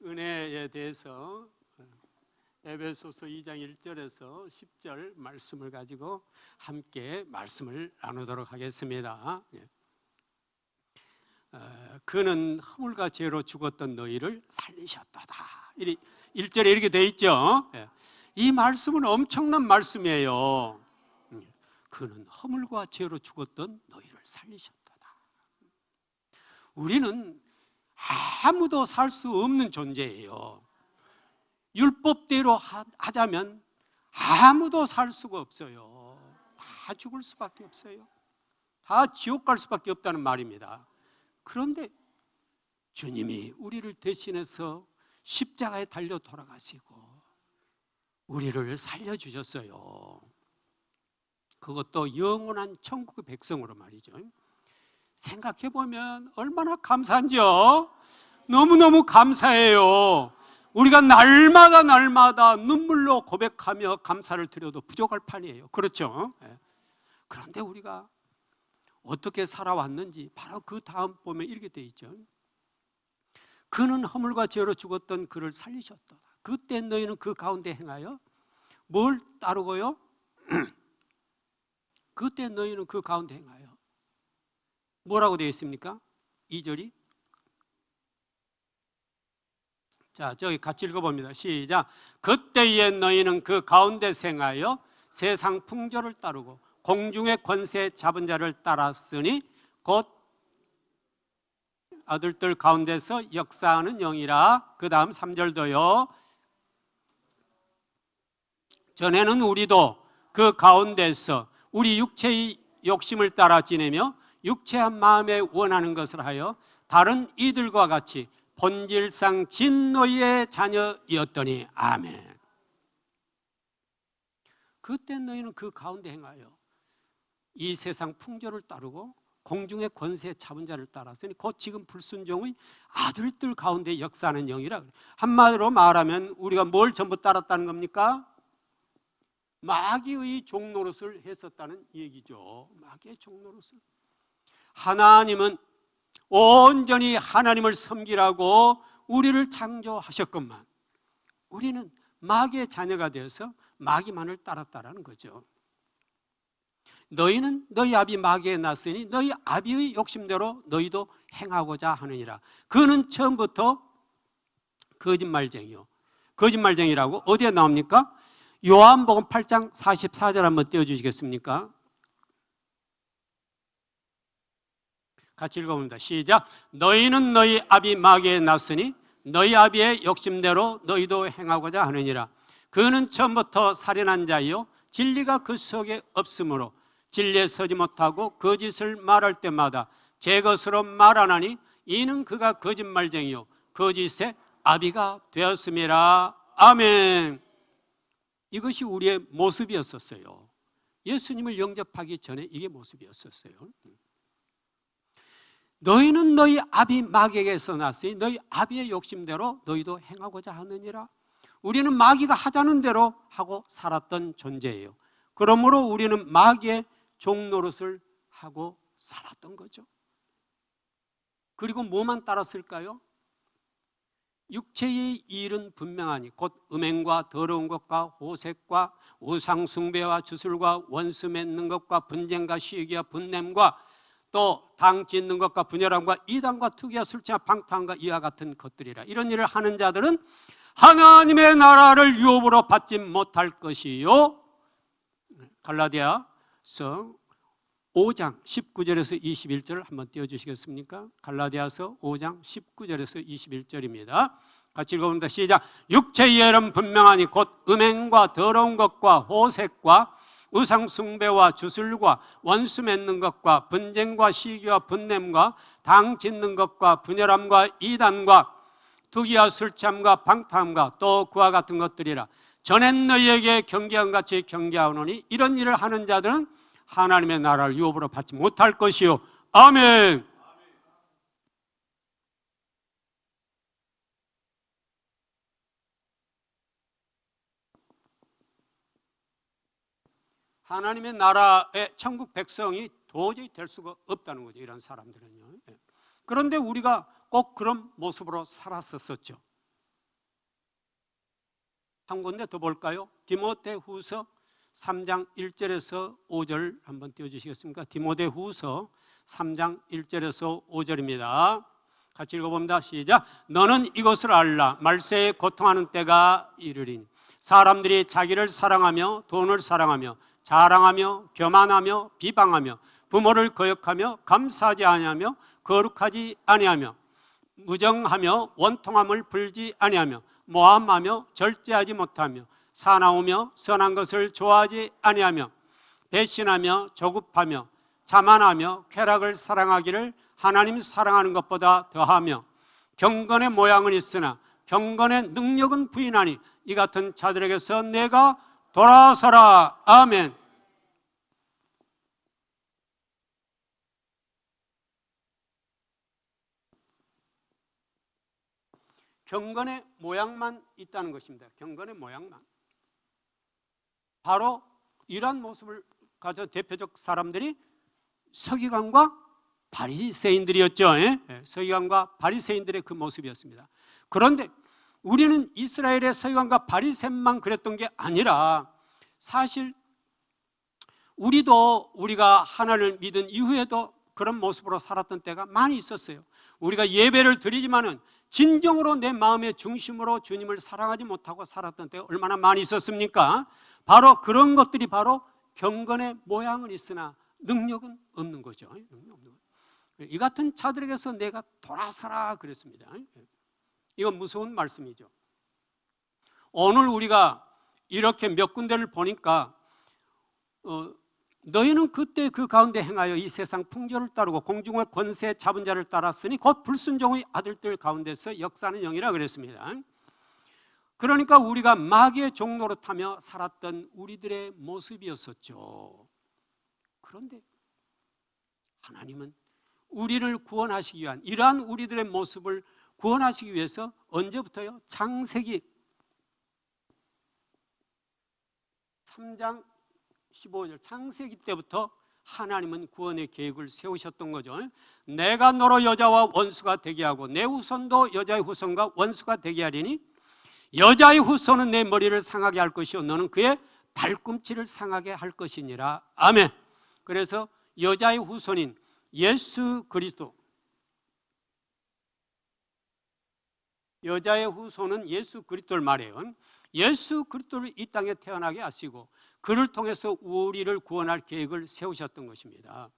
은혜에 대해서 에베소서 2장 1절에서 10절 말씀을 가지고 함께 말씀을 나누도록 하겠습니다. 그는 허물과 죄로 죽었던 너희를 살리셨도다. 1절에 이렇게 되어 있죠. 이 말씀은 엄청난 말씀이에요. 그는 허물과 죄로 죽었던 너희를 살리셨도다. 우리는 아무도 살 수 없는 존재예요. 율법대로 하자면 아무도 살 수가 없어요. 다 죽을 수밖에 없어요. 다 지옥 갈 수밖에 없다는 말입니다. 그런데 주님이 우리를 대신해서 십자가에 달려 돌아가시고 우리를 살려주셨어요. 그것도 영원한 천국의 백성으로 말이죠. 생각해보면 얼마나 감사한지요. 너무너무 감사해요. 우리가 날마다 눈물로 고백하며 감사를 드려도 부족할 판이에요. 그렇죠? 그런데 우리가 어떻게 살아왔는지 바로 그 다음 보면 이렇게 되어 있죠. 그는 허물과 죄로 죽었던 그를 살리셨다. 그때 너희는 그 가운데 행하여 뭘 따르고요? 그때 너희는 그 가운데 행하여 뭐라고 되어 있습니까? 2절이 자, 저기 같이 읽어봅니다. 시작. 그때에 너희는 그 가운데 생하여 세상 풍조를 따르고 공중의 권세 잡은 자를 따랐으니 곧 아들들 가운데서 역사하는 영이라. 그 다음 3절도요. 전에는 우리도 그 가운데서 우리 육체의 욕심을 따라 지내며 육체한 마음에 원하는 것을 하여 다른 이들과 같이 본질상 진노의 자녀이었더니 아멘. 그때 너희는 그 가운데 행하여 이 세상 풍조를 따르고 공중의 권세 잡은 자를 따랐으니 곧 지금 불순종의 아들들 가운데 역사하는 영이라. 한마디로 말하면 우리가 뭘 전부 따랐다는 겁니까? 마귀의 종노릇을 했었다는 얘기죠. 마귀의 종노릇을. 하나님은 온전히 하나님을 섬기라고 우리를 창조하셨건만 우리는 마귀의 자녀가 되어서 마귀만을 따랐다라는 거죠. 너희는 너희 아비 마귀에 났으니 너희 아비의 욕심대로 너희도 행하고자 하느니라. 그는 처음부터 거짓말쟁이라고 어디에 나옵니까? 요한복음 8장 44절 한번 띄워주시겠습니까? 같이 읽어봅니다. 시작. 너희는 너희 아비 마귀에 났으니 너희 아비의 욕심대로 너희도 행하고자 하느니라. 그는 처음부터 살인한 자요 진리가 그 속에 없으므로 진리에 서지 못하고 거짓을 말할 때마다 제 것으로 말하나니 이는 그가 거짓말쟁이요 거짓의 아비가 되었음이라. 아멘. 이것이 우리의 모습이었었어요. 예수님을 영접하기 전에 이게 모습이었었어요. 너희는 너희 아비 마귀에게서 났으니 너희 아비의 욕심대로 너희도 행하고자 하느니라. 우리는 마귀가 하자는 대로 하고 살았던 존재예요. 그러므로 우리는 마귀의 종노릇을 하고 살았던 거죠. 그리고 뭐만 따랐을까요? 육체의 일은 분명하니 곧 음행과 더러운 것과 호색과 우상숭배와 주술과 원수 맺는 것과 분쟁과 시기와 분냄과 또 당 짓는 것과 분열함과 이단과 투기와 술취와 방탕과 이와 같은 것들이라. 이런 일을 하는 자들은 하나님의 나라를 유업으로 받지 못할 것이요. 갈라디아서 5장 19절에서 21절을 한번 띄워주시겠습니까? 갈라디아서 5장 19절에서 21절입니다. 같이 읽어봅니다. 시작. 육체의 일은 분명하니 곧 음행과 더러운 것과 호색과 우상숭배와 주술과 원수 맺는 것과 분쟁과 시기와 분냄과 당 짓는 것과 분열함과 이단과 투기와 술취함과 방탕함과 또 그와 같은 것들이라. 전엔 너희에게 경계한 같이 경계하오노니 이런 일을 하는 자들은 하나님의 나라를 유업으로 받지 못할 것이요. 아멘. 하나님의 나라의 천국 백성이 도저히 될 수가 없다는 거죠. 이런 사람들은요. 그런데 우리가 꼭 그런 모습으로 살았었죠. 한 군데 더 볼까요? 디모데후서 3장 1절에서 5절 한번 띄워주시겠습니까? 디모데후서 3장 1절에서 5절입니다. 같이 읽어봅니다. 시작. 너는 이것을 알라. 말세에 고통하는 때가 이르리니 사람들이 자기를 사랑하며 돈을 사랑하며 자랑하며 교만하며 비방하며 부모를 거역하며 감사하지 아니하며 거룩하지 아니하며 무정하며 원통함을 풀지 아니하며 모함하며 절제하지 못하며 사나우며 선한 것을 좋아하지 아니하며 배신하며 조급하며 자만하며 쾌락을 사랑하기를 하나님 사랑하는 것보다 더하며 경건의 모양은 있으나 경건의 능력은 부인하니 이 같은 자들에게서 내가 돌아서라. 아멘. 경건의 모양만 있다는 것입니다. 경건의 모양만. 바로 이러한 모습을 가져 대표적 사람들이 서기관과 바리새인들이었죠. 서기관과 바리새인들의 그 모습이었습니다. 그런데 우리는 이스라엘의 서기관과 바리새인만 그랬던 게 아니라 사실 우리가 하나님을 믿은 이후에도 그런 모습으로 살았던 때가 많이 있었어요. 우리가 예배를 드리지만은 진정으로 내 마음의 중심으로 주님을 사랑하지 못하고 살았던 때가 얼마나 많이 있었습니까? 바로 그런 것들이 바로 경건의 모양은 있으나 능력은 없는 거죠. 이 같은 자들에게서 내가 돌아서라 그랬습니다. 이건 무서운 말씀이죠. 오늘 우리가 이렇게 몇 군데를 보니까 너희는 그때 그 가운데 행하여 이 세상 풍조를 따르고 공중의 권세 잡은 자를 따랐으니 곧 불순종의 아들들 가운데서 역사는 영이라 그랬습니다. 그러니까 우리가 마귀의 종노릇하며 살았던 우리들의 모습이었었죠. 그런데 하나님은 우리를 구원하시기 위한 이러한 우리들의 모습을 구원하시기 위해서 언제부터요? 창세기 3장 15절 창세기 때부터 하나님은 구원의 계획을 세우셨던 거죠. 내가 너로 여자와 원수가 되게 하고 내 후손도 여자의 후손과 원수가 되게 하리니 여자의 후손은 내 머리를 상하게 할 것이요 너는 그의 발꿈치를 상하게 할 것이니라. 아멘. 그래서 여자의 후손인 예수 그리스도, 여자의 후손은 예수 그리스도를 말해요. 예수 그리스도를 이 땅에 태어나게 하시고 그를 통해서 우리를 구원할 계획을 세우셨던 것입니다.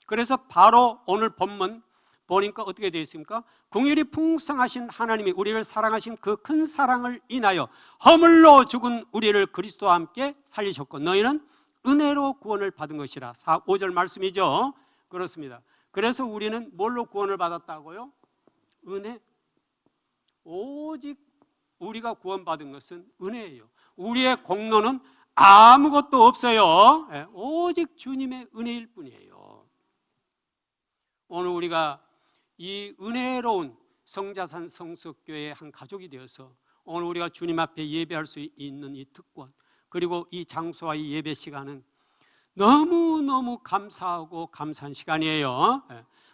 그래서 바로 오늘 본문 보니까 어떻게 되어 있습니까? 긍휼이 풍성하신 하나님이 우리를 사랑하신 그 큰 사랑을 인하여 허물로 죽은 우리를 그리스도와 함께 살리셨고 너희는 은혜로 구원을 받은 것이라. 5절 말씀이죠. 그렇습니다. 그래서 우리는 뭘로 구원을 받았다고요? 은혜. 오직 우리가 구원받은 것은 은혜예요. 우리의 공로는 아무것도 없어요. 오직 주님의 은혜일 뿐이에요. 오늘 우리가 이 은혜로운 성자산 성석교회의 한 가족이 되어서 오늘 우리가 주님 앞에 예배할 수 있는 이 특권, 그리고 이 장소와 이 예배 시간은 너무너무 감사하고 감사한 시간이에요.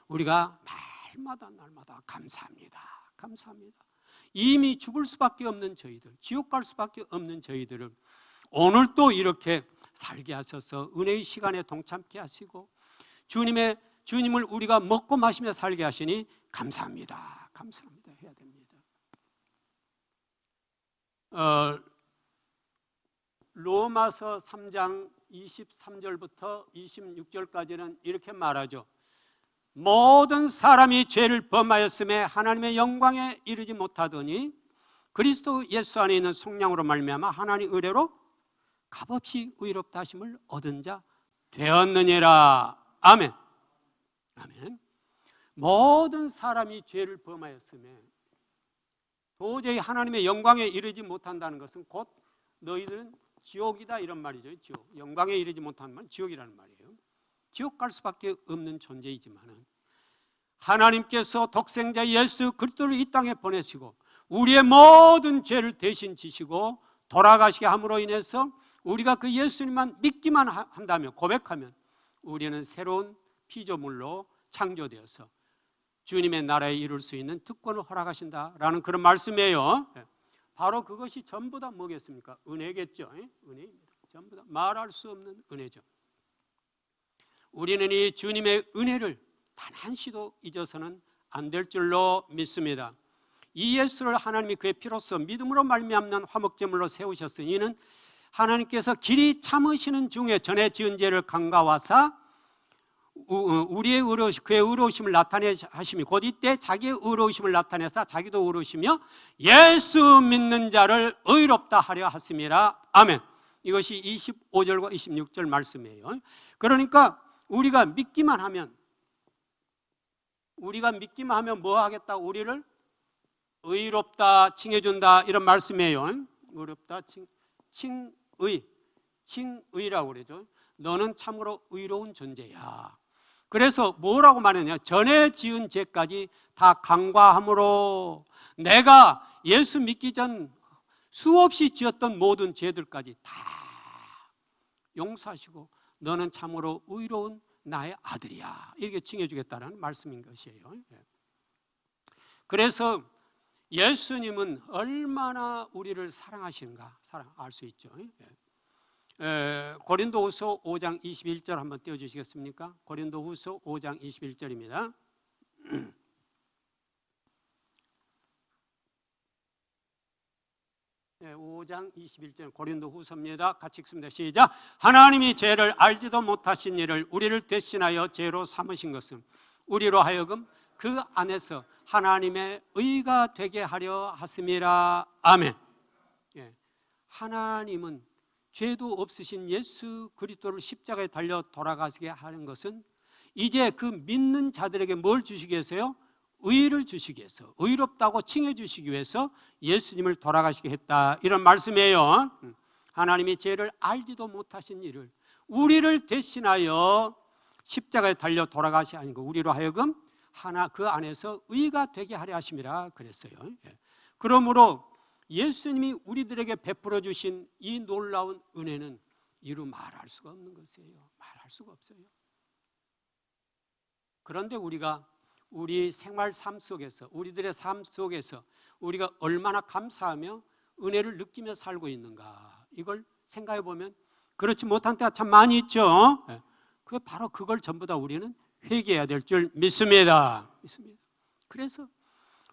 우리가 날마다 감사합니다. 감사합니다. 이미 죽을 수밖에 없는 저희들, 지옥 갈 수밖에 없는 저희들을 오늘 또 이렇게 살게 하셔서 은혜의 시간에 동참케 하시고 주님을 우리가 먹고 마시며 살게 하시니 감사합니다. 감사합니다 해야 됩니다. 로마서 3장 23절부터 26절까지는 이렇게 말하죠. 모든 사람이 죄를 범하였음에 하나님의 영광에 이르지 못하더니 그리스도 예수 안에 있는 속량으로 말미암아 하나님 의뢰로 값없이 의롭다 하심을 얻은 자 되었느니라. 아멘. 아멘. 모든 사람이 죄를 범하였음에 도저히 하나님의 영광에 이르지 못한다는 것은 곧 너희들은 지옥이다 이런 말이죠. 지옥. 영광에 이르지 못하는 말은 지옥이라는 말이에요. 지옥 갈 수밖에 없는 존재이지만 하나님께서 독생자 예수 그리스도를 이 땅에 보내시고 우리의 모든 죄를 대신 지시고 돌아가시게 함으로 인해서 우리가 그 예수님만 믿기만 한다면, 고백하면 우리는 새로운 피조물로 창조되어서 주님의 나라에 이룰 수 있는 특권을 허락하신다라는 그런 말씀이에요. 바로 그것이 전부 다 뭐겠습니까? 은혜겠죠. 은혜입니다. 전부 다 말할 수 없는 은혜죠. 우리는 이 주님의 은혜를 단 한시도 잊어서는 안 될 줄로 믿습니다. 이 예수를 하나님이 그의 피로써 믿음으로 말미암는 화목제물로 세우셨으니 이는 하나님께서 길이 참으시는 중에 전에 지은 죄를 간과하사 우리의 그의 의로우심을 나타내심이 곧 이때 자기의 의로우심을 나타내사 자기도 의로우시며 예수 믿는 자를 의롭다 하려 하심이라. 아멘. 이것이 25절과 26절 말씀이에요. 그러니까 우리가 믿기만 하면 뭐 하겠다? 우리를 의롭다 칭해준다 이런 말씀이에요. 의롭다 칭의라고 그러죠. 너는 참으로 의로운 존재야. 그래서 뭐라고 말하냐? 전에 지은 죄까지 다 간과함으로 내가 예수 믿기 전 수없이 지었던 모든 죄들까지 다 용서하시고 너는 참으로 의로운 나의 아들이야. 이렇게 칭해주겠다는 말씀인 것이에요. 그래서 예수님은 얼마나 우리를 사랑하시는가 알 수 있죠. 고린도후서 5장 21절 한번 띄워주시겠습니까? 고린도후서 5장 21절입니다. 5장 21절 고린도후서입니다. 같이 읽습니다. 시작. 하나님이 죄를 알지도 못하신 이를 우리를 대신하여 죄로 삼으신 것은 우리로 하여금 그 안에서 하나님의 의가 되게 하려 하심이라. 아멘. 하나님은 죄도 없으신 예수 그리스도를 십자가에 달려 돌아가시게 하는 것은 이제 그 믿는 자들에게 뭘 주시기 위해서요? 의를 주시기 위해서, 의롭다고 칭해 주시기 위해서 예수님을 돌아가시게 했다 이런 말씀이에요. 하나님이 죄를 알지도 못하신 이를 우리를 대신하여 십자가에 달려 돌아가시 하는 거 우리로 하여금 하나 그 안에서 의가 되게 하려 하심이라 그랬어요. 그러므로 예수님이 우리들에게 베풀어 주신 이 놀라운 은혜는 이루 말할 수가 없는 것이에요. 말할 수가 없어요. 그런데 우리가 우리 생활 삶 속에서 우리들의 삶 속에서 우리가 얼마나 감사하며 은혜를 느끼며 살고 있는가 이걸 생각해 보면 그렇지 못한 때가 참 많이 있죠. 그 바로 그걸 전부 다 우리는 회개해야 될 줄 믿습니다. 그래서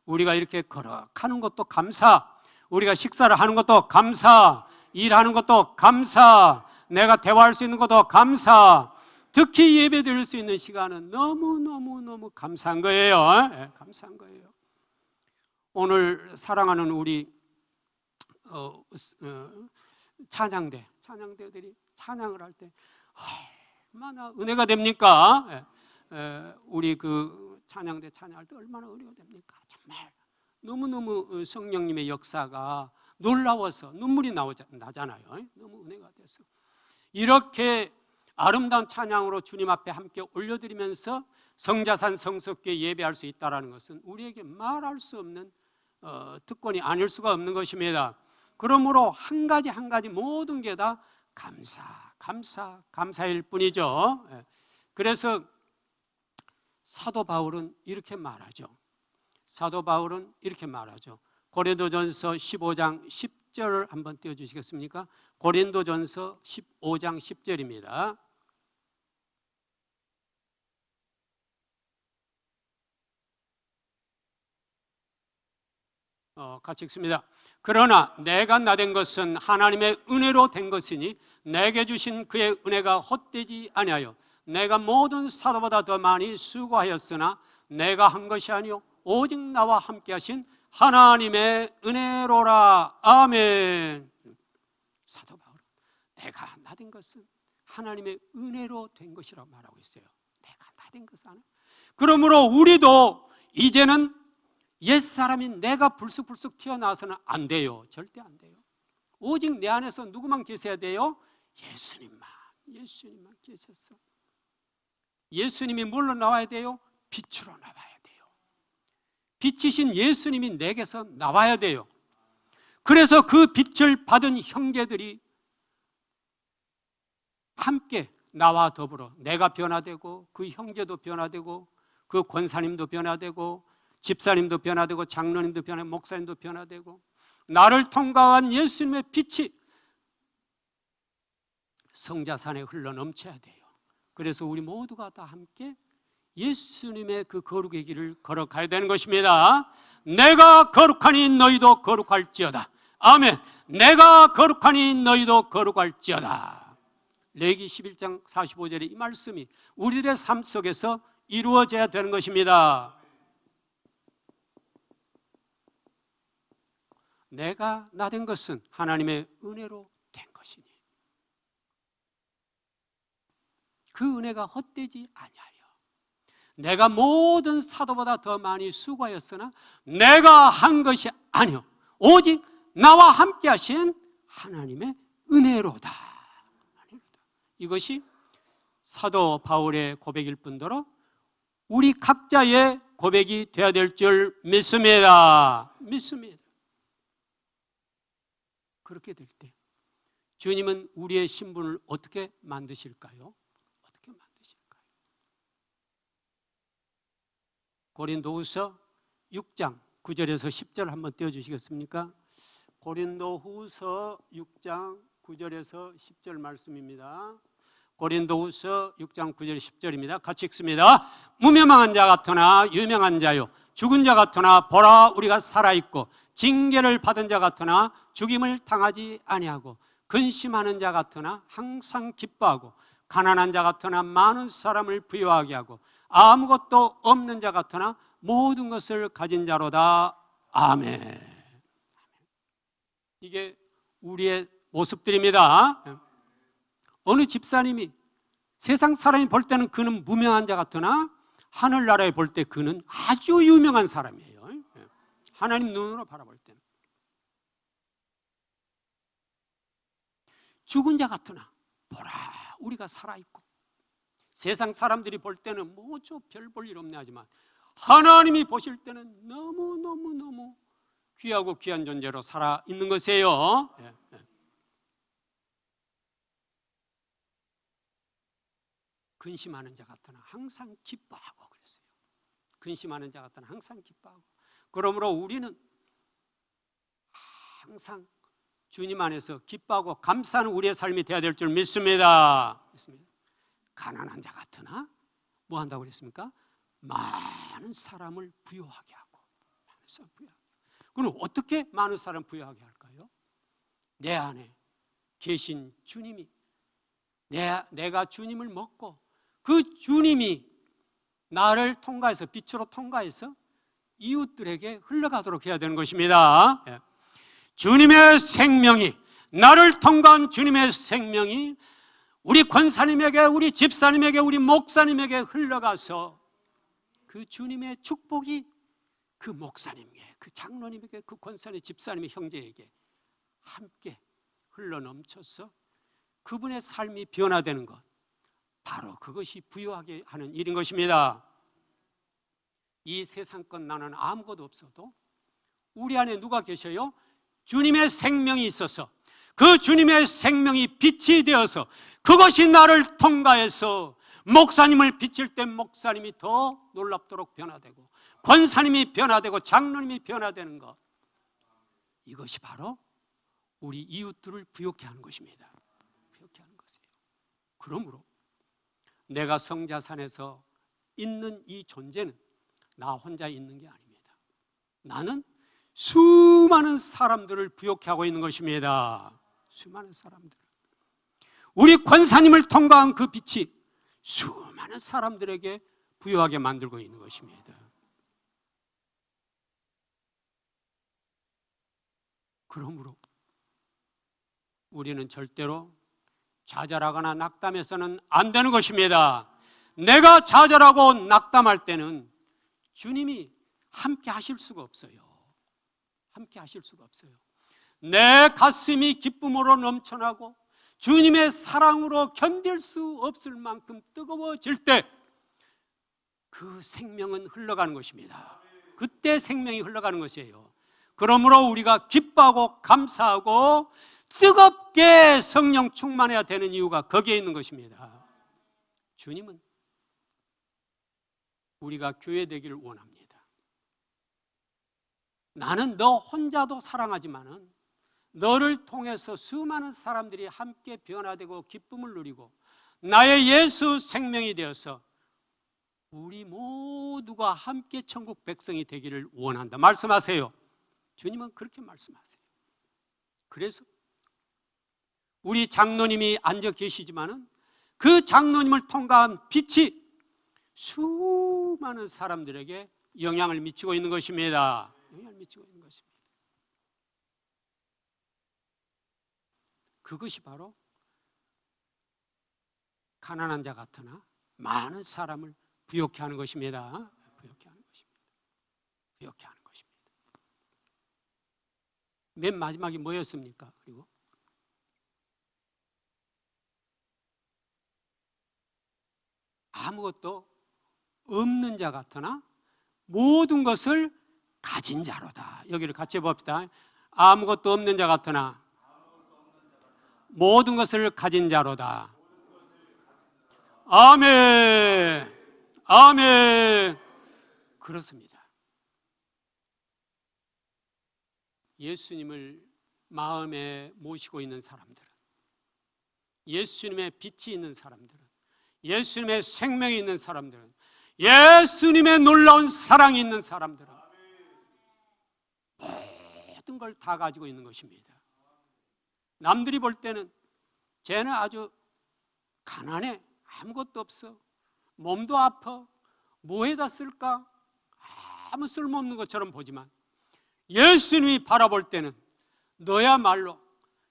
우리가 이렇게 걸어가는 것도 감사, 우리가 식사를 하는 것도 감사, 일하는 것도 감사, 내가 대화할 수 있는 것도 감사, 특히 예배 드릴 수 있는 시간은 너무 감사한 거예요. 감사한 거예요. 오늘 사랑하는 우리 찬양대들이 찬양을 할 때 얼마나 은혜가 됩니까? 우리 그 찬양대 찬양할 때 얼마나 은혜가 됩니까? 정말 너무너무 성령님의 역사가 놀라워서 눈물이 나잖아요. 너무 은혜가 돼서 이렇게 아름다운 찬양으로 주님 앞에 함께 올려드리면서 성자산 성석교에 예배할 수 있다는 것은 우리에게 말할 수 없는 특권이 아닐 수가 없는 것입니다. 그러므로 한 가지 모든 게 다 감사일 뿐이죠. 그래서 사도 바울은 이렇게 말하죠. 고린도전서 15장 10절을 한번 띄워주시겠습니까? 고린도전서 15장 10절입니다. 같이 읽습니다. 그러나 내가 나된 것은 하나님의 은혜로 된 것이니 내게 주신 그의 은혜가 헛되지 아니하여 내가 모든 사도보다 더 많이 수고하였으나 내가 한 것이 아니요 오직 나와 함께 하신 하나님의 은혜로라. 아멘. 사도 바울은 내가 나된 것은 하나님의 은혜로 된 것이라고 말하고 있어요. 내가 나된 것은 아니야. 그러므로 우리도 이제는 옛사람이 내가 불쑥불쑥 튀어나와서는 안 돼요. 절대 안 돼요. 오직 내 안에서 누구만 계셔야 돼요? 예수님만 계셔서 예수님이 뭘로 나와야 돼요? 빛으로 나와야 돼요. 빛이신 예수님이 내게서 나와야 돼요. 그래서 그 빛을 받은 형제들이 함께 나와 더불어 내가 변화되고 그 형제도 변화되고 그 권사님도 변화되고 집사님도 변화되고 장로님도 변화되고 목사님도 변화되고 나를 통과한 예수님의 빛이 성자산에 흘러넘쳐야 돼요. 그래서 우리 모두가 다 함께 예수님의 그 거룩의 길을 걸어가야 되는 것입니다. 내가 거룩하니 너희도 거룩할지어다. 아멘. 내가 거룩하니 너희도 거룩할지어다. 레위기 11장 45절의 이 말씀이 우리들의 삶 속에서 이루어져야 되는 것입니다. 내가 나된 것은 하나님의 은혜로 된 것이니 그 은혜가 헛되지 아니하여 내가 모든 사도보다 더 많이 수고하였으나 내가 한 것이 아니요 오직 나와 함께 하신 하나님의 은혜로다. 이것이 사도 바울의 고백일 뿐더러 우리 각자의 고백이 되어야 될 줄 믿습니다. 그렇게 될 때 주님은 우리의 신분을 어떻게 만드실까요? 고린도후서 6장 9절에서 10절 한번 띄워주시겠습니까? 고린도후서 6장 9절에서 10절 말씀입니다. 고린도후서 6장 9절 10절입니다. 같이 읽습니다. 무명한 자 같으나 유명한 자요 죽은 자 같으나 보라 우리가 살아있고 징계를 받은 자 같으나 죽임을 당하지 아니하고 근심하는 자 같으나 항상 기뻐하고 가난한 자 같으나 많은 사람을 부유하게 하고 아무것도 없는 자 같으나 모든 것을 가진 자로다. 아멘. 이게 우리의 모습들입니다. 어느 집사님이 세상 사람이 볼 때는 그는 무명한 자 같으나 하늘나라에 볼 때 그는 아주 유명한 사람이에요. 하나님 눈으로 바라볼 때는 죽은 자 같으나 보라 우리가 살아있고 세상 사람들이 볼 때는 뭐죠 별 볼 일 없네 하지만 하나님이 보실 때는 너무 귀하고 귀한 존재로 살아있는 것이에요. 근심하는 자 같으나 항상 기뻐하고 그랬어요. 근심하는 자 같으나 항상 기뻐하고 그러므로 우리는 항상 주님 안에서 기뻐하고 감사하는 우리의 삶이 되어야 될 줄 믿습니다. 가난한 자 같으나 뭐 한다고 그랬습니까? 많은 사람을 부유하게 하고 많은 사람 부유하게. 그럼 어떻게 많은 사람 부유하게 할까요? 내 안에 계신 주님이 내가 주님을 먹고 그 주님이 나를 통과해서 빛으로 통과해서 이웃들에게 흘러가도록 해야 되는 것입니다. 주님의 생명이 나를 통과한 주님의 생명이 우리 권사님에게 우리 집사님에게 우리 목사님에게 흘러가서 그 주님의 축복이 그 목사님에게 그 장로님에게 그 권사님 집사님의 형제에게 함께 흘러넘쳐서 그분의 삶이 변화되는 것 바로 그것이 부유하게 하는 일인 것입니다. 이 세상껏 나는 아무것도 없어도 우리 안에 누가 계셔요? 주님의 생명이 있어서 그 주님의 생명이 빛이 되어서 그것이 나를 통과해서 목사님을 비칠 때 목사님이 더 놀랍도록 변화되고 권사님이 변화되고 장로님이 변화되는 것 이것이 바로 우리 이웃들을 부욕케 하는 것입니다. 부욕케 하는 것이에요. 그러므로 내가 성자산에서 있는 이 존재는 나 혼자 있는 게 아닙니다. 나는 수많은 사람들을 부욕케 하고 있는 것입니다. 수많은 사람들. 우리 권사님을 통과한 그 빛이 수많은 사람들에게 부유하게 만들고 있는 것입니다. 그러므로 우리는 절대로 좌절하거나 낙담해서는 안 되는 것입니다. 내가 좌절하고 낙담할 때는 주님이 함께 하실 수가 없어요. 함께 하실 수가 없어요. 내 가슴이 기쁨으로 넘쳐나고 주님의 사랑으로 견딜 수 없을 만큼 뜨거워질 때 그 생명은 흘러가는 것입니다. 그때 생명이 흘러가는 것이에요. 그러므로 우리가 기뻐하고 감사하고 뜨겁게 성령 충만해야 되는 이유가 거기에 있는 것입니다. 주님은 우리가 교회 되기를 원합니다. 나는 너 혼자도 사랑하지만은 너를 통해서 수많은 사람들이 함께 변화되고 기쁨을 누리고 나의 예수 생명이 되어서 우리 모두가 함께 천국 백성이 되기를 원한다 말씀하세요. 주님은 그렇게 말씀하세요. 그래서 우리 장로님이 앉아 계시지만은 그 장로님을 통과한 빛이 수많은 사람들에게 영향을 미치고 있는 것입니다. 영향을 미치고 있는 것입니다. 그것이 바로 가난한 자 같으나 많은 사람을 부욕해 하는 것입니다. 부욕해 하는 것입니다. 부욕해 하는 것입니다. 맨 마지막이 뭐였습니까? 그리고 아무것도 없는 자 같으나 모든 것을 가진 자로다. 여기를 같이 봅시다. 아무것도 없는 자 같으나 모든 것을 가진 자로다. 아멘. 아멘. 그렇습니다. 예수님을 마음에 모시고 있는 사람들은, 예수님의 빛이 있는 사람들은, 예수님의 생명이 있는 사람들은, 예수님의 놀라운 사랑이 있는 사람들은 모든 걸 다 가지고 있는 것입니다. 남들이 볼 때는 쟤는 아주 가난해, 아무것도 없어, 몸도 아파, 뭐에다 쓸까, 아무 쓸모없는 것처럼 보지만 예수님이 바라볼 때는 너야말로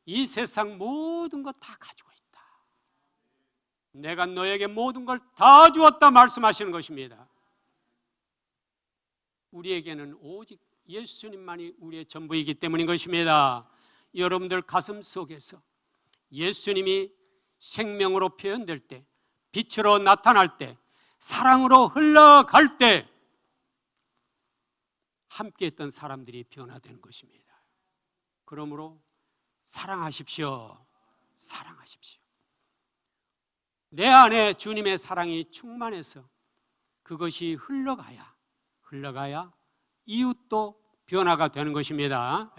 이 세상 모든 것 다 가지고 있다. 내가 너에게 모든 걸 다 주었다 말씀하시는 것입니다. 우리에게는 오직 예수님만이 우리의 전부이기 때문인 것입니다. 여러분들 가슴 속에서 예수님이 생명으로 표현될 때, 빛으로 나타날 때, 사랑으로 흘러갈 때 함께했던 사람들이 변화되는 것입니다. 그러므로 사랑하십시오. 사랑하십시오. 내 안에 주님의 사랑이 충만해서 그것이 흘러가야 이웃도 변화가 되는 것입니다.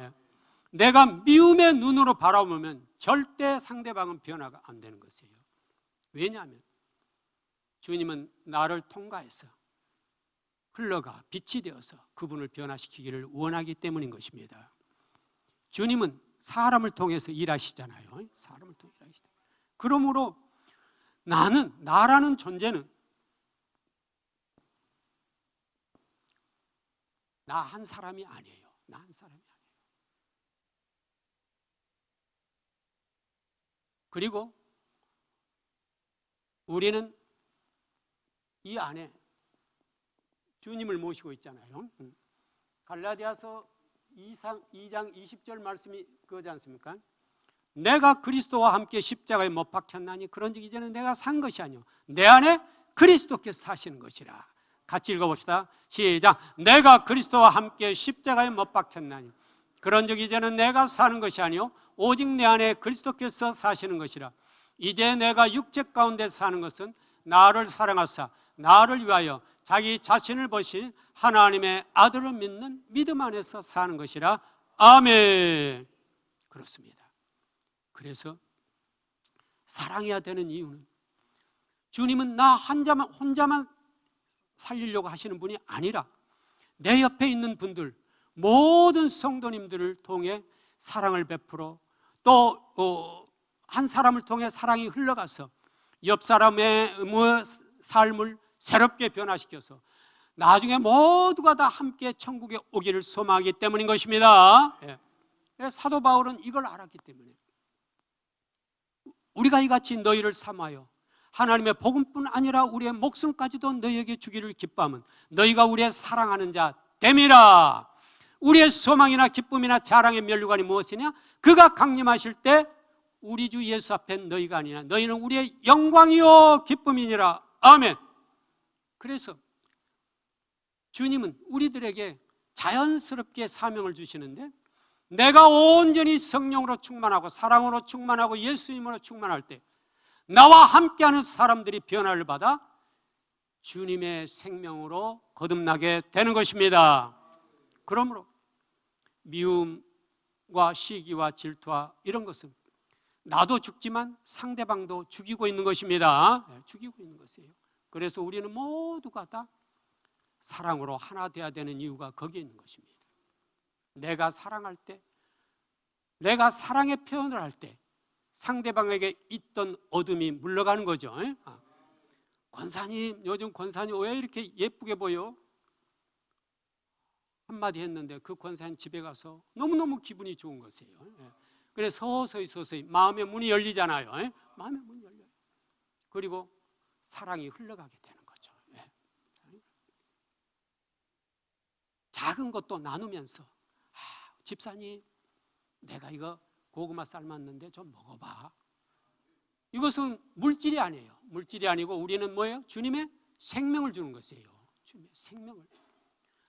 내가 미움의 눈으로 바라보면 절대 상대방은 변화가 안 되는 것이에요. 왜냐하면 주님은 나를 통과해서 흘러가 빛이 되어서 그분을 변화시키기를 원하기 때문인 것입니다. 주님은 사람을 통해서 일하시잖아요. 사람을 통해 일하시잖아요. 그러므로 나라는 존재는 나 한 사람이 아니에요. 나 한 사람이 아니에요. 그리고 우리는 이 안에 주님을 모시고 있잖아요. 갈라디아서 2장 20절 말씀이 그거지 않습니까? 내가 그리스도와 함께 십자가에 못 박혔나니 그런즉 이제는 내가 산 것이 아니요 내 안에 그리스도께서 사시는 것이라. 같이 읽어봅시다. 시작. 내가 그리스도와 함께 십자가에 못 박혔나니 그런즉 이제는 내가 사는 것이 아니요 오직 내 안에 그리스도께서 사시는 것이라. 이제 내가 육체 가운데 사는 것은 나를 사랑하사 나를 위하여 자기 자신을 버신 하나님의 아들을 믿는 믿음 안에서 사는 것이라. 아멘. 그렇습니다. 그래서 사랑해야 되는 이유는 주님은 나 혼자만 살리려고 하시는 분이 아니라 내 옆에 있는 분들 모든 성도님들을 통해 사랑을 베풀어 또 한 사람을 통해 사랑이 흘러가서 옆 사람의 삶을 새롭게 변화시켜서 나중에 모두가 다 함께 천국에 오기를 소망하기 때문인 것입니다. 사도 바울은 이걸 알았기 때문에 우리가 이같이 너희를 삼하여 하나님의 복음뿐 아니라 우리의 목숨까지도 너희에게 주기를 기뻐하면 너희가 우리의 사랑하는 자 됨이라. 우리의 소망이나 기쁨이나 자랑의 면류관이 무엇이냐? 그가 강림하실 때 우리 주 예수 앞에 너희가 아니냐 너희는 우리의 영광이요 기쁨이니라. 아멘. 그래서 주님은 우리들에게 자연스럽게 사명을 주시는데 내가 온전히 성령으로 충만하고 사랑으로 충만하고 예수님으로 충만할 때 나와 함께하는 사람들이 변화를 받아 주님의 생명으로 거듭나게 되는 것입니다. 그러므로 미움과 시기와 질투와 이런 것은 나도 죽지만 상대방도 죽이고 있는 것입니다. 죽이고 있는 것이에요. 그래서 우리는 모두가 다 사랑으로 하나 되어야 되는 이유가 거기에 있는 것입니다. 내가 사랑할 때, 내가 사랑의 표현을 할 때 상대방에게 있던 어둠이 물러가는 거죠. 권사님, 요즘 권사님 왜 이렇게 예쁘게 보여? 한마디 했는데 그 권사님 집에 가서 너무너무 기분이 좋은 것이에요. 그래서 서서히 마음의 문이 열리잖아요. 마음의 문이 열려요. 그리고 사랑이 흘러가게 되는 거죠. 작은 것도 나누면서 집사님, 내가 이거 고구마 삶았는데 좀 먹어봐. 이것은 물질이 아니에요. 물질이 아니고 우리는 뭐예요? 주님의 생명을 주는 것이에요. 주님의 생명을.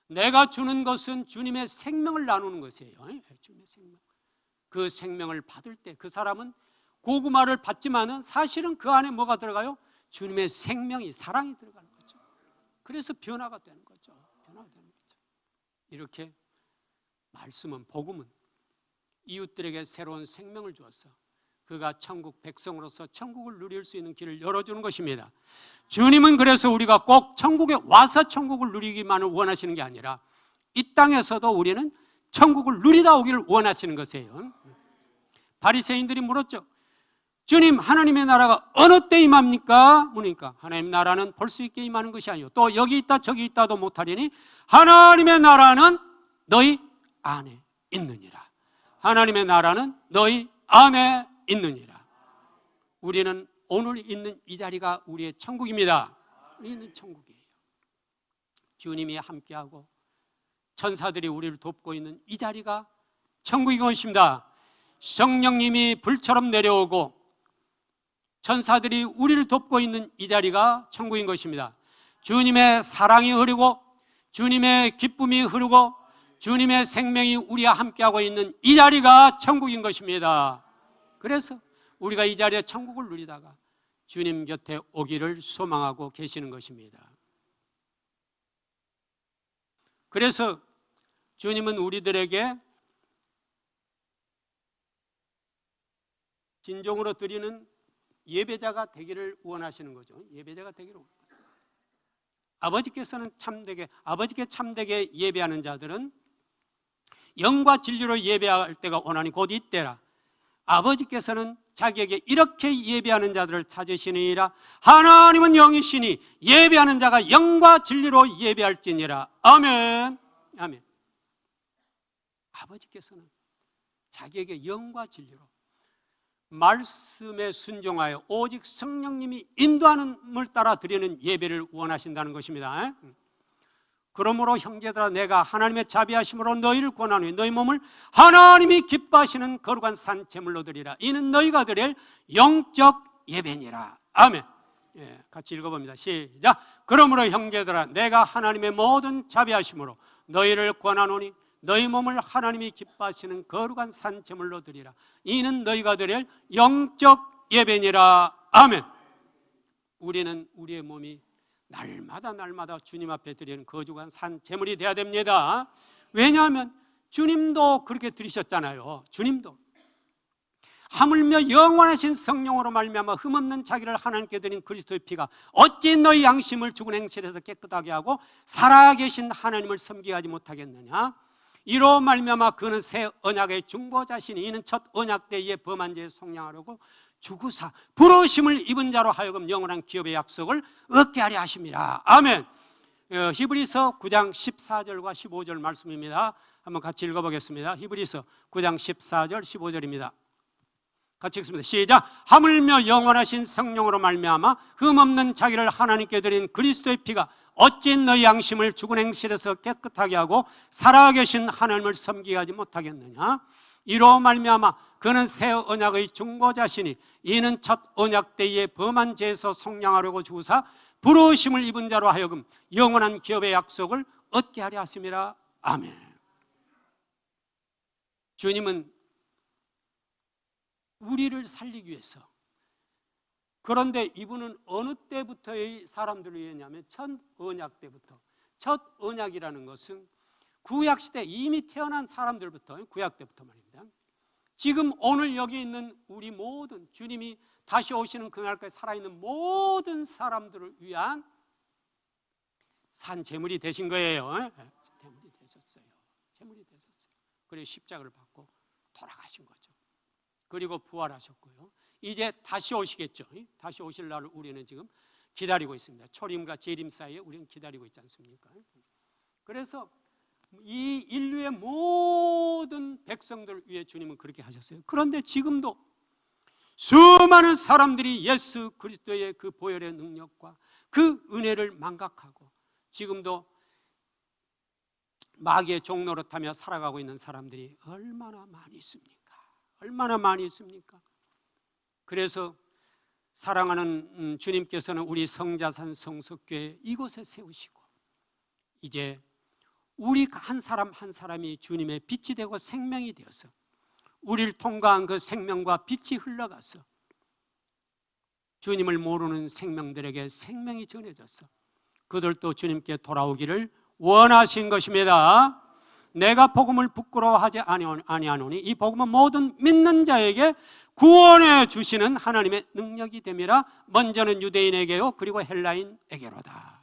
내가 주는 것은 주님의 생명을 나누는 것이에요. 주님의 생명. 그 생명을 받을 때 그 사람은 고구마를 받지만은 사실은 그 안에 뭐가 들어가요? 주님의 생명이, 사랑이 들어가는 거죠. 그래서 변화가 되는 거죠. 변화가 되는 거죠. 이렇게 말씀은, 복음은 이웃들에게 새로운 생명을 주어서 그가 천국 백성으로서 천국을 누릴 수 있는 길을 열어주는 것입니다. 주님은 그래서 우리가 꼭 천국에 와서 천국을 누리기만을 원하시는 게 아니라 이 땅에서도 우리는 천국을 누리다 오기를 원하시는 것이에요. 바리새인들이 물었죠. 주님, 하나님의 나라가 어느 때 임합니까? 물으니까 하나님 나라는 볼 수 있게 임하는 것이 아니요 또 여기 있다 저기 있다도 못하리니 하나님의 나라는 너희 안에 있느니라. 하나님의 나라는 너희 안에 있느니라. 우리는 오늘 있는 이 자리가 우리의 천국입니다. 우리는 천국이에요. 주님이 함께하고 천사들이 우리를 돕고 있는 이 자리가 천국인 것입니다. 성령님이 불처럼 내려오고 천사들이 우리를 돕고 있는 이 자리가 천국인 것입니다. 주님의 사랑이 흐르고 주님의 기쁨이 흐르고 주님의 생명이 우리와 함께하고 있는 이 자리가 천국인 것입니다. 그래서 우리가 이 자리에 천국을 누리다가 주님 곁에 오기를 소망하고 계시는 것입니다. 그래서 주님은 우리들에게 진정으로 드리는 예배자가 되기를 원하시는 거죠. 예배자가 되기를 원하세요. 아버지께서는 참되게, 아버지께 참되게 예배하는 자들은 영과 진리로 예배할 때가 원하니 곧 이때라. 아버지께서는 자기에게 이렇게 예배하는 자들을 찾으시니라. 하나님은 영이시니 예배하는 자가 영과 진리로 예배할지니라. 아멘. 아멘. 아버지께서는 자기에게 영과 진리로 말씀에 순종하여 오직 성령님이 인도하는을 따라 드리는 예배를 원하신다는 것입니다. 그러므로 형제들아, 내가 하나님의 자비하심으로 너희를 권하노니 너희 몸을 하나님이 기뻐하시는 거룩한 산 제물로 드리라. 이는 너희가 드릴 영적 예배니라. 아멘. 같이 읽어봅니다. 시작. 그러므로 형제들아, 내가 하나님의 모든 자비하심으로 너희를 권하노니 너희 몸을 하나님이 기뻐하시는 거룩한 산 제물로 드리라. 이는 너희가 드릴 영적 예배니라. 아멘. 우리는 우리의 몸이 날마다 주님 앞에 드리는 거룩한 산 제물이 되어야 됩니다. 왜냐하면 주님도 그렇게 드리셨잖아요. 주님도 하물며 영원하신 성령으로 말미암아 흠없는 자기를 하나님께 드린 그리스도의 피가 어찌 너희 양심을 죽은 행실에서 깨끗하게 하고 살아계신 하나님을 섬기게 하지 못하겠느냐. 이로 말미암아 그는 새 언약의 중보자시니 이는 첫 언약 때에 범한 죄에 속량하려고 주구사 부르심을 입은 자로 하여금 영원한 기업의 약속을 얻게 하려 하심이라. 아멘. 히브리서 9장 14절과 15절 말씀입니다. 한번 같이 읽어보겠습니다. 히브리서 9장 14절 15절입니다. 같이 읽습니다. 시작. 하물며 영원하신 성령으로 말미암아 흠없는 자기를 하나님께 드린 그리스도의 피가 어찌 너희 양심을 죽은 행실에서 깨끗하게 하고 살아계신 하나님을 섬기게 하지 못하겠느냐. 이로 말미암아 그는 새 언약의 중보자시니 이는 첫 언약 때에 범한 죄에서 속량하려고 주사 부르심을 입은 자로 하여금 영원한 기업의 약속을 얻게 하려 하심이라. 아멘. 주님은 우리를 살리기 위해서, 그런데 이분은 어느 때부터의 사람들을 위했냐면 첫 언약 때부터. 첫 언약이라는 것은 구약 시대 이미 태어난 사람들부터, 구약 때부터 말입니다. 지금 오늘 여기 있는 우리 모든, 주님이 다시 오시는 그날까지 살아있는 모든 사람들을 위한 산 제물이 되신 거예요. 제물이 되셨어요. 제물이 되셨어요. 그리고 십자가를 받고 돌아가신 거죠. 그리고 부활하셨고요. 이제 다시 오시겠죠. 다시 오실 날을 우리는 지금 기다리고 있습니다. 초림과 재림 사이에 우리는 기다리고 있지 않습니까? 그래서 이 인류의 모든 백성들을 위해 주님은 그렇게 하셨어요. 그런데 지금도 수많은 사람들이 예수 그리스도의 그 보혈의 능력과 그 은혜를 망각하고 지금도 마귀의 종노릇 하며 살아가고 있는 사람들이 얼마나 많이 있습니까? 얼마나 많이 있습니까? 그래서 사랑하는 주님께서는 우리 성자산 성석교회 이곳에 세우시고 이제 우리 한 사람 한 사람이 주님의 빛이 되고 생명이 되어서 우리를 통과한 그 생명과 빛이 흘러가서 주님을 모르는 생명들에게 생명이 전해져서 그들도 주님께 돌아오기를 원하신 것입니다. 내가 복음을 부끄러워하지 아니하노니 이 복음은 모든 믿는 자에게 구원해 주시는 하나님의 능력이 됨이라. 먼저는 유대인에게요 그리고 헬라인에게로다.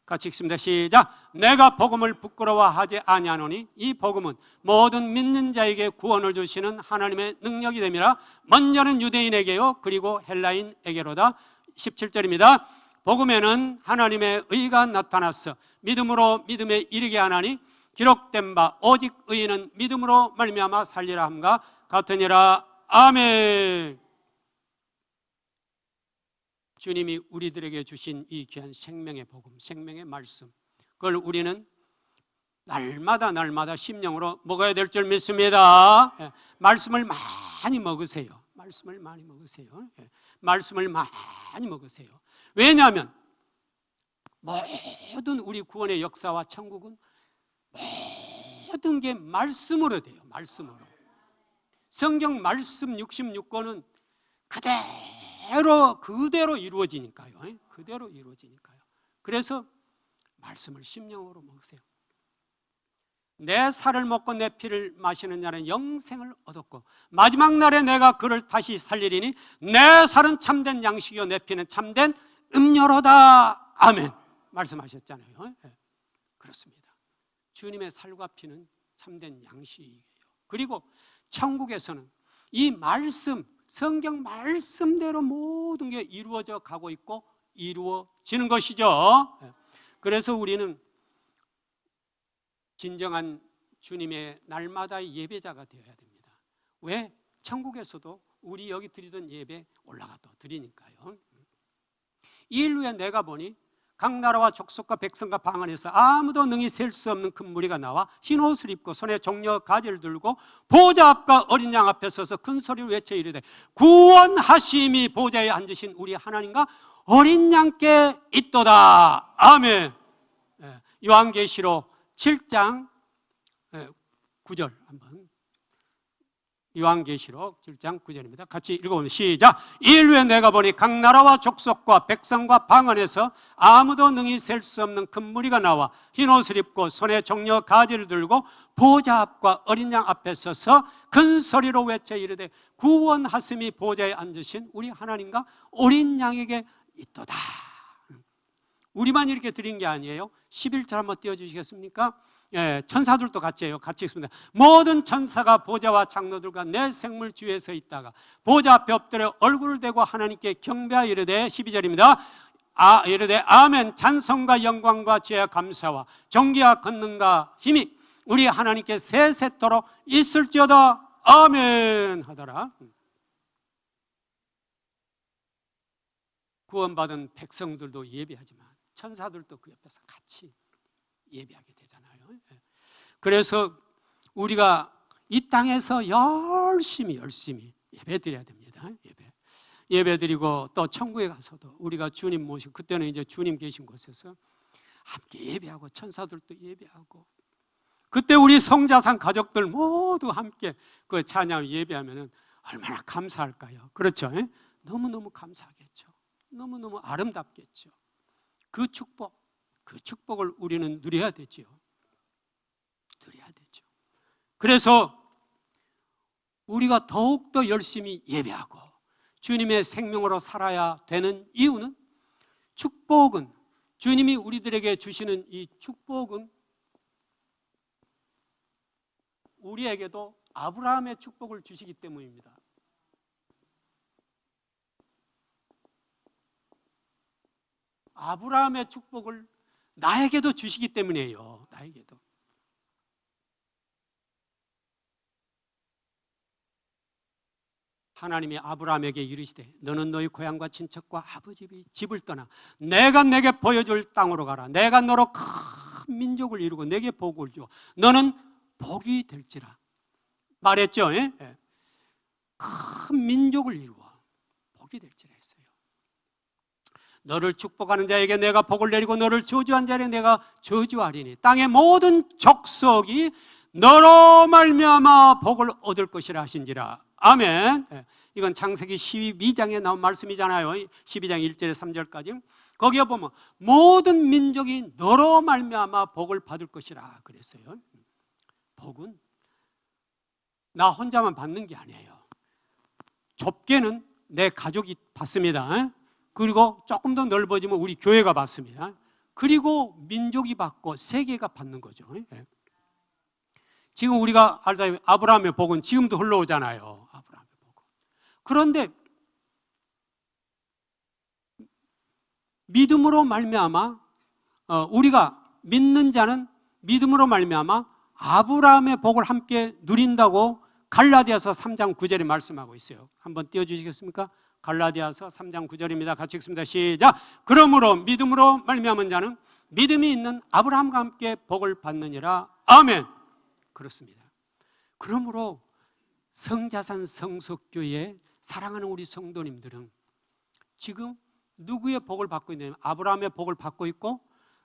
같이 읽습니다. 시작. 내가 복음을 부끄러워하지 아니하노니 이 복음은 모든 믿는 자에게 구원을 주시는 하나님의 능력이 됨이라. 먼저는 유대인에게요 그리고 헬라인에게로다. 17절입니다. 복음에는 하나님의 의가 나타났어 믿음으로 믿음에 이르게 하나니 기록된 바 오직 의인은 믿음으로 말미암아 살리라 함과 같으니라. 아멘. 주님이 우리들에게 주신 이 귀한 생명의 복음, 생명의 말씀, 그걸 우리는 날마다 심령으로 먹어야 될 줄 믿습니다. 말씀을 많이 먹으세요. 말씀을 많이 먹으세요. 말씀을 많이 먹으세요. 왜냐하면 모든 우리 구원의 역사와 천국은 모든 게 말씀으로 돼요. 말씀으로. 성경 말씀 66권은 그대로 이루어지니까요. 그대로 이루어지니까요. 그래서 말씀을 심령으로 먹으세요. 내 살을 먹고 내 피를 마시는 자는 영생을 얻었고 마지막 날에 내가 그를 다시 살리리니 내 살은 참된 양식이요 내 피는 참된 음료로다. 아멘. 말씀하셨잖아요. 그렇습니다. 주님의 살과 피는 참된 양식이에요. 그리고 천국에서는 이 말씀, 성경 말씀대로 모든 게 이루어져 가고 있고 이루어지는 것이죠. 그래서 우리는 진정한 주님의 날마다의 예배자가 되어야 됩니다. 왜? 천국에서도 우리 여기 드리던 예배 올라가 또 드리니까요. 이 인류에 내가 보니 각 나라와 족속과 백성과 방 안에서 아무도 능히 셀 수 없는 큰 무리가 나와 흰 옷을 입고 손에 종려 가지를 들고 보좌 앞과 어린 양 앞에 서서 큰 소리로 외쳐 이르되 구원하심이 보좌에 앉으신 우리 하나님과 어린 양께 있도다. 아멘. 요한계시록 7장 9절 한번. 요한계시록 7장 9절입니다. 같이 읽어보면 시작. 이 인류에 내가 보니 각 나라와 족속과 백성과 방 안에서 아무도 능히 셀 수 없는 큰 무리가 나와 흰 옷을 입고 손에 종려 가지를 들고 보좌 앞과 어린 양 앞에 서서 큰 소리로 외쳐 이르되 구원하심이 보좌에 앉으신 우리 하나님과 어린 양에게 있도다. 우리만 이렇게 드린 게 아니에요. 11절 한번 띄워주시겠습니까? 천사들도 같이 해요. 같이 읽습니다. 모든 천사가 보좌와 장로들과 내 생물 주위에 서 있다가 보좌 앞에 엎드려 얼굴을 대고 하나님께 경배하여 이르되 12절입니다. 이르되 아멘. 찬송과 영광과 지혜와 감사와 존귀와 권능과 힘이 우리 하나님께 세세토록 있을지어다. 아멘 하더라. 구원받은 백성들도 예배하지만 천사들도 그 옆에서 같이 예배하게 되잖아요. 그래서 우리가 이 땅에서 열심히 예배드려야 됩니다. 예배드리고 또 천국에 가서도 우리가 주님 모시고 그때는 이제 주님 계신 곳에서 함께 예배하고 천사들도 예배하고 그때 우리 성자산 가족들 모두 함께 그 찬양 예배하면 얼마나 감사할까요? 그렇죠? 너무너무 감사하겠죠. 너무너무 아름답겠죠. 그 축복을 우리는 누려야 되지요. 그래서 우리가 더욱더 열심히 예배하고 주님의 생명으로 살아야 되는 이유는, 축복은, 주님이 우리들에게 주시는 이 축복은 우리에게도 아브라함의 축복을 주시기 때문입니다. 아브라함의 축복을 나에게도 주시기 때문이에요. 나에게도. 하나님이 아브라함에게 이르시되 너는 너희 고향과 친척과 아버지 집을 떠나 내가 내게 보여줄 땅으로 가라. 내가 너로 큰 민족을 이루고 내게 복을 줘. 너는 복이 될지라 말했죠. 예? 큰 민족을 이루어 복이 될지라 했어요. 너를 축복하는 자에게 내가 복을 내리고 너를 저주한 자에게 내가 저주하리니 땅의 모든 족속이 너로 말미암아 복을 얻을 것이라 하신지라. 아멘. 이건 창세기 12장에 나온 말씀이잖아요. 12장 1절에 3절까지. 거기에 보면 모든 민족이 너로 말미암아 복을 받을 것이라 그랬어요. 복은 나 혼자만 받는 게 아니에요. 좁게는 내 가족이 받습니다. 그리고 조금 더 넓어지면 우리 교회가 받습니다. 그리고 민족이 받고 세계가 받는 거죠. 지금 우리가 알다시피 아브라함의 복은 지금도 흘러오잖아요. 아브라함의 복은. 그런데 믿음으로 말미암아 우리가 믿는 자는 믿음으로 말미암아 아브라함의 복을 함께 누린다고 갈라디아서 3장 9절에 말씀하고 있어요. 한번 띄워주시겠습니까? 갈라디아서 3장 9절입니다. 같이 읽습니다. 시작. 그러므로 믿음으로 말미암은 자는 믿음이 있는 아브라함과 함께 복을 받느니라. 아멘. 그렇습니다. 그러므로 성자산 성석교회 사랑하는 우리 성도님들은 지금 누구의 복을 받고 있냐면 아브라함의 복을 받고 있고,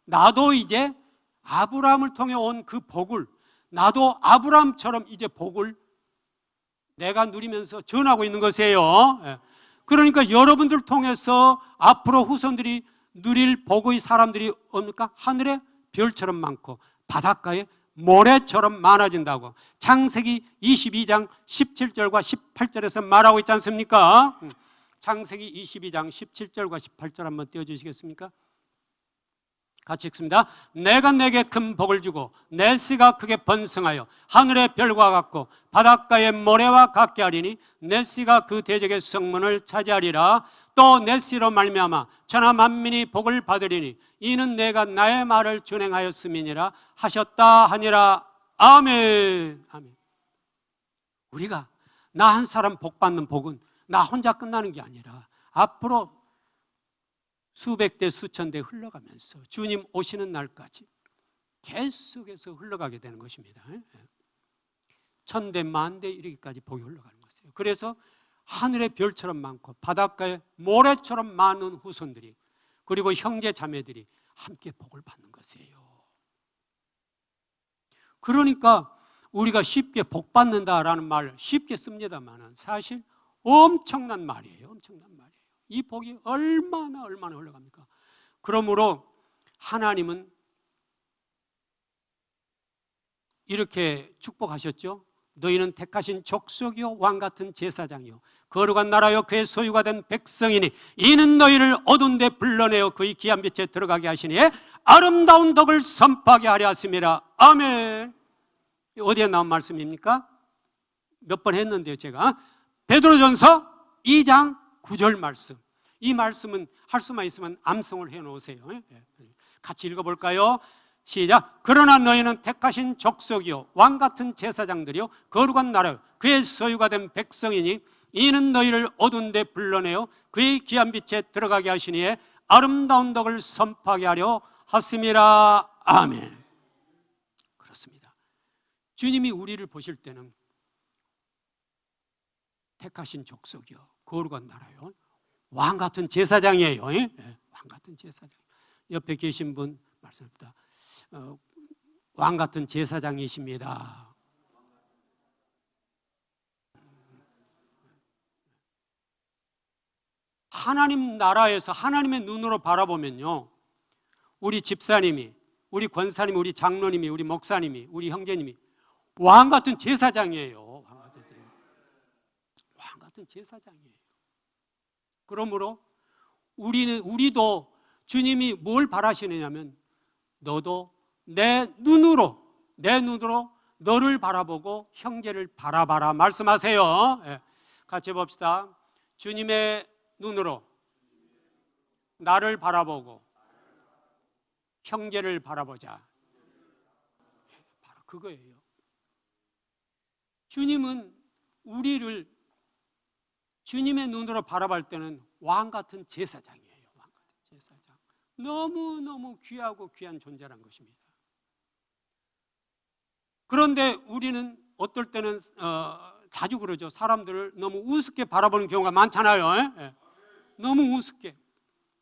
나도 이제 아브라함을 통해 온 그 복을, 나도 아브라함처럼 이제 복을 내가 누리면서 전하고 있는 것이에요. 그러니까 여러분들 통해서 앞으로 후손들이 누릴 복의 사람들이 뭡니까? 하늘의 별처럼 많고 바닷가에 모래처럼 많아진다고 창세기 22장 17절과 18절에서 말하고 있지 않습니까? 창세기 22장 17절과 18절 한번 띄워주시겠습니까? 같이 읽습니다. 내가 내게 큰 복을 주고 내 씨가 크게 번성하여 하늘의 별과 같고 바닷가의 모래와 같게 하리니 내 씨가 그 대적의 성문을 차지하리라. 또 내 씨로 말미암아 천하 만민이 복을 받으리니 이는 내가 나의 말을 준행하였음이니라 하셨다 하니라. 아멘. 아멘. 우리가 나 한 사람 복 받는 복은 나 혼자 끝나는 게 아니라 앞으로 수백 대 수천 대 흘러가면서 주님 오시는 날까지 계속해서 흘러가게 되는 것입니다. 천대 만대 이르기까지 복이 흘러가는 것이에요. 그래서 하늘의 별처럼 많고 바닷가에 모래처럼 많은 후손들이, 그리고 형제 자매들이 함께 복을 받는 것이에요. 그러니까 우리가 쉽게 복 받는다라는 말을 쉽게 씁니다만 사실 엄청난 말이에요. 엄청난 말이에요. 이 복이 얼마나 흘러갑니까? 그러므로 하나님은 이렇게 축복하셨죠. 너희는 택하신 족속이요 왕같은 제사장이요 거룩한 나라요 그의 소유가 된 백성이니 이는 너희를 어두운 데 불러내어 그의 귀한 빛에 들어가게 하시니 아름다운 덕을 선포하게 하려 하심이라. 아멘. 어디에 나온 말씀입니까? 몇 번 했는데요. 제가 베드로전서 2장 9절 말씀. 이 말씀은 할 수만 있으면 암송을 해놓으세요. 같이 읽어볼까요? 시작. 그러나 너희는 택하신 족속이요 왕같은 제사장들이요 거룩한 나라요 그의 소유가 된 백성이니 이는 너희를 어두운 데 불러내어 그의 귀한 빛에 들어가게 하시니 아름다운 덕을 선포하게 하려 하심이라. 아멘. 그렇습니다. 주님이 우리를 보실 때는 택하신 족속이요 거룩한 나라요 왕같은 제사장이에요. 왕같은 제사장. 옆에 계신 분 말씀합니다. 왕같은 제사장이십니다. 하나님 나라에서 하나님의 눈으로 바라보면요, 우리 집사님이, 우리 권사님이, 우리 장로님이, 우리 목사님이, 우리 형제님이 왕 같은 제사장이에요. 왕 같은 제사장이에요. 그러므로 우리도 주님이 뭘 바라시느냐면 너도 내 눈으로 너를 바라보고 형제를 바라봐라 말씀하세요. 예. 같이 봅시다. 주님의 눈으로 나를 바라보고 형제를 바라보자. 바로 그거예요. 주님은 우리를 주님의 눈으로 바라볼 때는 왕 같은 제사장이에요. 왕 같은 제사장. 너무너무 귀하고 귀한 존재란 것입니다. 그런데 우리는 어떨 때는 자주 그러죠. 사람들을 너무 우습게 바라보는 경우가 많잖아요. 예? 너무 우습게.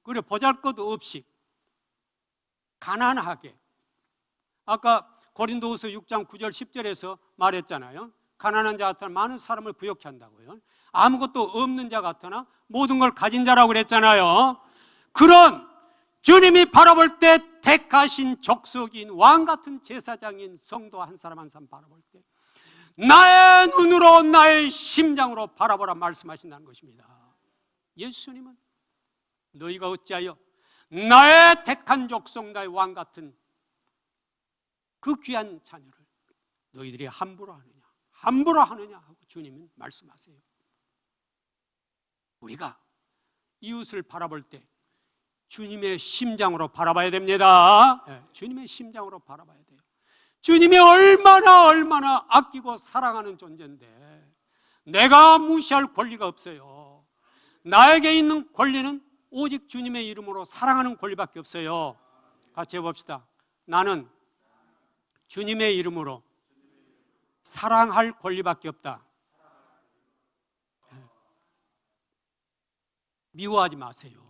그리고 보잘것도 없이 가난하게. 아까 고린도후서 6장 9절 10절에서 말했잖아요. 가난한 자 같으나 많은 사람을 부욕케 한다고요. 아무것도 없는 자 같으나 모든 걸 가진 자라고 그랬잖아요. 그런 주님이 바라볼 때 택하신 족속인 왕 같은 제사장인 성도 한 사람 한 사람 바라볼 때 나의 눈으로 나의 심장으로 바라보라 말씀하신다는 것입니다. 예수님은 너희가 어찌하여 나의 택한 족속 나의 왕 같은 그 귀한 자녀를 너희들이 함부로 하느냐 하고 주님은 말씀하세요. 우리가 이웃을 바라볼 때 주님의 심장으로 바라봐야 됩니다. 주님의 심장으로 바라봐야 돼요. 주님이 얼마나 아끼고 사랑하는 존재인데 내가 무시할 권리가 없어요. 나에게 있는 권리는 오직 주님의 이름으로 사랑하는 권리밖에 없어요. 같이 해봅시다. 나는 주님의 이름으로 사랑할 권리밖에 없다. 미워하지 마세요.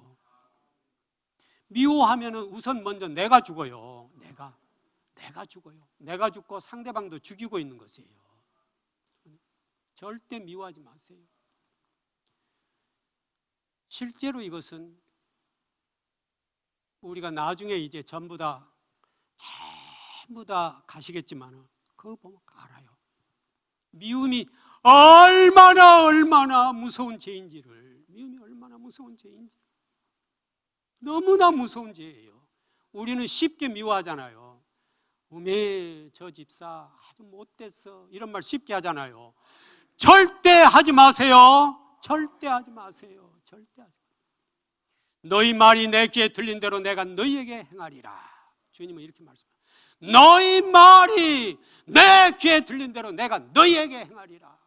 미워하면 우선 먼저 내가 죽어요. 내가 죽어요. 내가 죽고 상대방도 죽이고 있는 것이에요. 절대 미워하지 마세요. 실제로 이것은 우리가 나중에 이제 전부 다 가시겠지만 그거 보면 알아요. 미움이 얼마나 무서운 죄인지를. 미움이 얼마나 무서운 죄인지. 너무나 무서운 죄예요. 우리는 쉽게 미워하잖아요. 저 집사 아주 못됐어 이런 말 쉽게 하잖아요. 절대 하지 마세요. 절대 하지 마세요. 절대 하지 마세요. 너희 말이 내 귀에 들린 대로 내가 너희에게 행하리라. 주님은 이렇게 말씀합니다. 너희 말이 내 귀에 들린 대로 내가 너희에게 행하리라.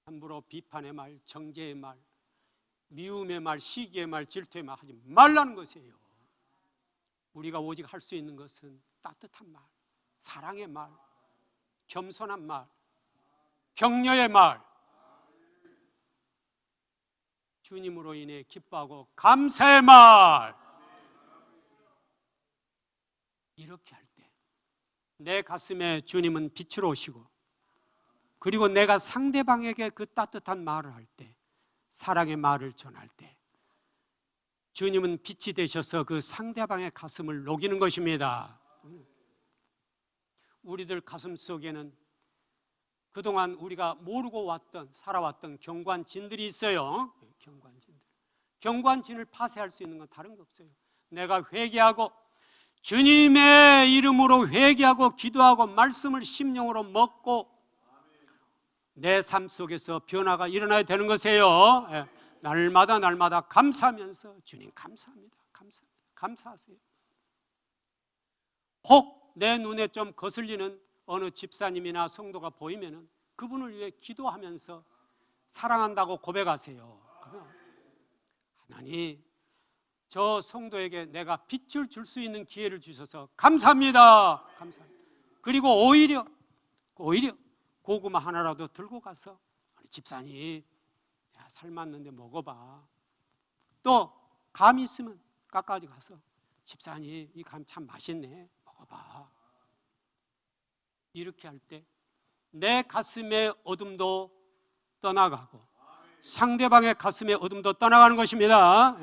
함부로 비판의 말, 정죄의 말, 미움의 말, 시기의 말, 질투의 말 하지 말라는 것이에요. 우리가 오직 할 수 있는 것은 따뜻한 말, 사랑의 말, 겸손한 말, 격려의 말, 주님으로 인해 기뻐하고 감사의 말. 이렇게 할 때 내 가슴에 주님은 빛으로 오시고 그리고 내가 상대방에게 그 따뜻한 말을 할 때 사랑의 말을 전할 때 주님은 빛이 되셔서 그 상대방의 가슴을 녹이는 것입니다. 우리들 가슴 속에는 그동안 우리가 모르고 살아왔던 경관진들이 있어요. 경관진을 파쇄할 수 있는 건 다른 거 없어요. 내가 회개하고 주님의 이름으로 회개하고 기도하고 말씀을 심령으로 먹고 내 삶 속에서 변화가 일어나야 되는 것이에요. 날마다 감사하면서 주님 감사합니다. 감사하세요. 혹 내 눈에 좀 거슬리는 어느 집사님이나 성도가 보이면 그분을 위해 기도하면서 사랑한다고 고백하세요. 하나님, 저 성도에게 내가 빛을 줄 수 있는 기회를 주셔서 감사합니다. 그리고 오히려 고구마 하나라도 들고 가서 집사님 삶았는데 먹어봐. 또 감이 있으면 깎아가지고 가서 집사님 이 감 참 맛있네 먹어봐. 이렇게 할 때 내 가슴의 어둠도 떠나가고 상대방의 가슴의 어둠도 떠나가는 것입니다.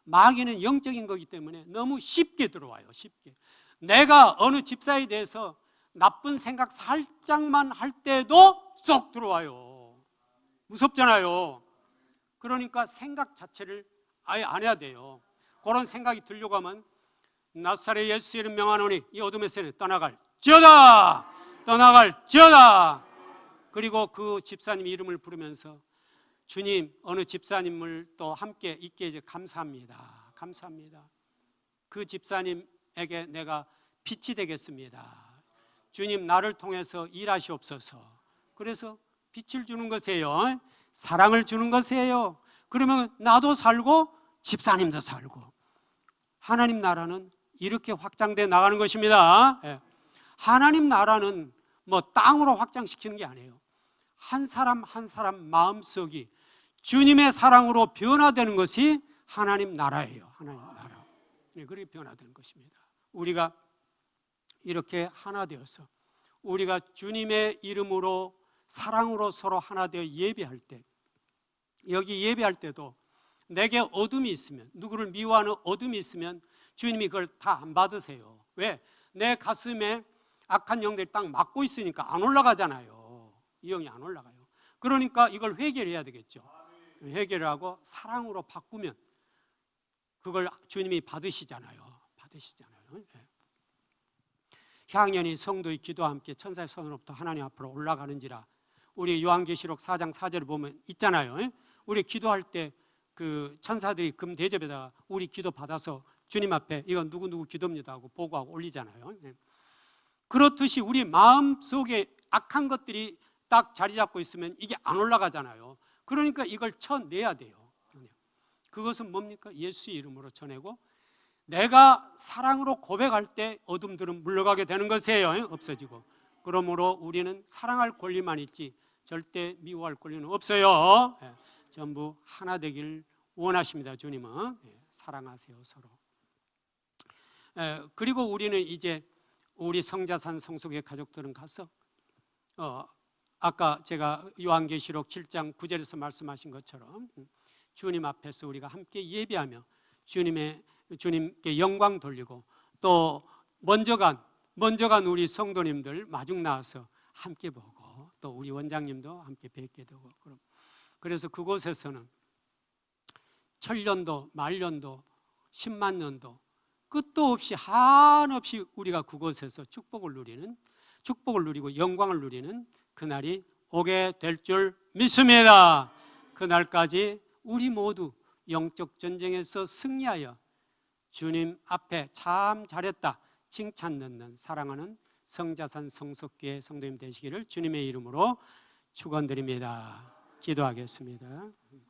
마귀는 영적인 거기 때문에 너무 쉽게 들어와요. 쉽게. 내가 어느 집사에 대해서 나쁜 생각 살짝만 할 때도 쏙 들어와요. 무섭잖아요. 그러니까 생각 자체를 아예 안 해야 돼요. 그런 생각이 들려고 하면 나사렛 예수 이름 명하노니 이 어둠의 세는 떠나갈지어다, 떠나갈지어다. 그리고 그 집사님 이름을 부르면서 주님, 어느 집사님을 또 함께 있게 해서 감사합니다. 감사합니다. 그 집사님에게 내가 빛이 되겠습니다. 주님, 나를 통해서 일하시옵소서. 그래서 빛을 주는 것이에요. 사랑을 주는 것이에요. 그러면 나도 살고 집사님도 살고, 하나님 나라는 이렇게 확장돼 나가는 것입니다. 하나님 나라는 뭐 땅으로 확장시키는 게 아니에요. 한 사람 한 사람 마음속이 주님의 사랑으로 변화되는 것이 하나님 나라예요. 하나님 나라. 그렇게 변화되는 것입니다. 우리가 이렇게 하나 되어서 우리가 주님의 이름으로 사랑으로 서로 하나 되어 예배할 때, 여기 예배할 때도 내게 어둠이 있으면, 누구를 미워하는 어둠이 있으면 주님이 그걸 다 안 받으세요. 왜? 내 가슴에 악한 영들이 딱 막고 있으니까 안 올라가잖아요. 이 영이 안 올라가요. 그러니까 이걸 회개해야 되겠죠. 회개를 하고 사랑으로 바꾸면 그걸 주님이 받으시잖아요. 받으시잖아요. 향연이 성도의 기도와 함께 천사의 손으로부터 하나님 앞으로 올라가는지라. 우리 요한계시록 4장 4절을 보면 있잖아요. 우리 기도할 때 그 천사들이 금 대접에다가 우리 기도 받아서 주님 앞에 이건 누구누구 기도입니다 하고 보고하고 올리잖아요. 그렇듯이 우리 마음속에 악한 것들이 딱 자리 잡고 있으면 이게 안 올라가잖아요. 그러니까 이걸 쳐내야 돼요. 그것은 뭡니까? 예수의 이름으로 쳐내고 내가 사랑으로 고백할 때 어둠들은 물러가게 되는 것이에요. 없어지고. 그러므로 우리는 사랑할 권리만 있지 절대 미워할 권리는 없어요. 전부 하나 되길 원하십니다. 주님은. 사랑하세요, 서로. 그리고 우리는 이제 우리 성자산 성속의 가족들은 가서 아까 제가 요한계시록 7장 9절에서 말씀하신 것처럼 주님 앞에서 우리가 함께 예배하며 주님께 영광 돌리고, 또 먼저 간 우리 성도님들 마중 나와서 함께 보고, 또 우리 원장님도 함께 뵙게 되고, 그래서 그곳에서는 천년도, 만년도, 10만 년도 끝도 없이 한없이 우리가 그곳에서 축복을 누리고 영광을 누리는 그날이 오게 될 줄 믿습니다. 그날까지 우리 모두 영적 전쟁에서 승리하여 주님 앞에 참 잘했다 칭찬 듣는 사랑하는 성자산 성속교회 성도님 되시기를 주님의 이름으로 축원드립니다. 기도하겠습니다.